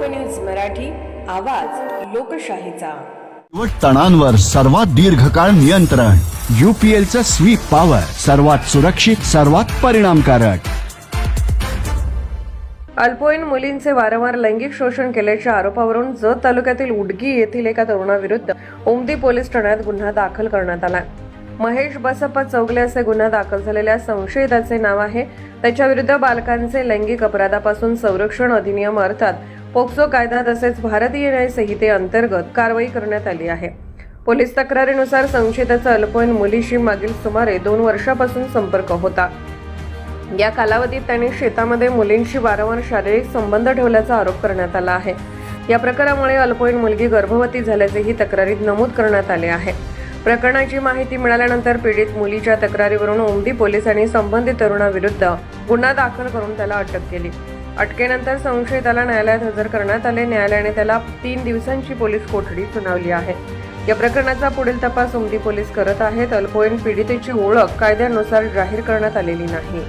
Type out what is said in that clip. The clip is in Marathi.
न्यूज मराठी, आवाज लोकशाहीचा। तणांवर सर्वात दीर्घकाळ नियंत्रण, UPLचं स्वीप पॉवर, सर्वात सुरक्षित, सर्वात परिणामकारक। अल्पवयीन मुलींचे वारंवार लैंगिक शोषण केल्याच्या आरोपावरून जत तालुक्यातील उडगी येथील एका तरुणाविरुद्ध उमदी पोलीस ठाण्यात गुन्हा दाखल करण्यात आला। महेश बसप्पा चौगले असे गुन्हा दाखल झालेल्या संशयिताचे नाव आहे। त्याच्या विरुद्ध बालकांचे लैंगिक अपराधापासून संरक्षण अधिनियम अर्थात पोक्सो कायदा तसेच भारतीय न्याय संहितेअंतर्गत कारवाई करण्यात आली आहे। पोलीस तक्रारीनुसार संशयिताचा अल्पवयीन मुलीशी मागील सुमारे 2 वर्षापासून संपर्क होता। या कालावधीत त्यांनी शेतामध्ये मुलींशी वारंवार शारीरिक संबंध ठेवल्याचा आरोप करण्यात आला आहे। या प्रकारामुळे अल्पवयीन मुलगी गर्भवती झाल्याचेही तक्रारीत नमूद करण्यात आले आहे। प्रकरणाची माहिती मिळाल्यानंतर पीडित मुलीच्या तक्रारीवरून उमदी पोलिसांनी संबंधित तरुणाविरुद्ध गुन्हा दाखल करून त्याला अटक केली। अटकेनंतर संशयिताला न्यायालयात हजर करण्यात आले। न्यायालयाने त्याला 3 दिवसांची पोलीस कोठडी सुनावली आहे। या प्रकरणाचा पुढील तपास उमदी पोलीस करत आहेत। अल्पवयीन पीडितेची ओळख कायद्यानुसार जाहीर करण्यात आलेली नाही।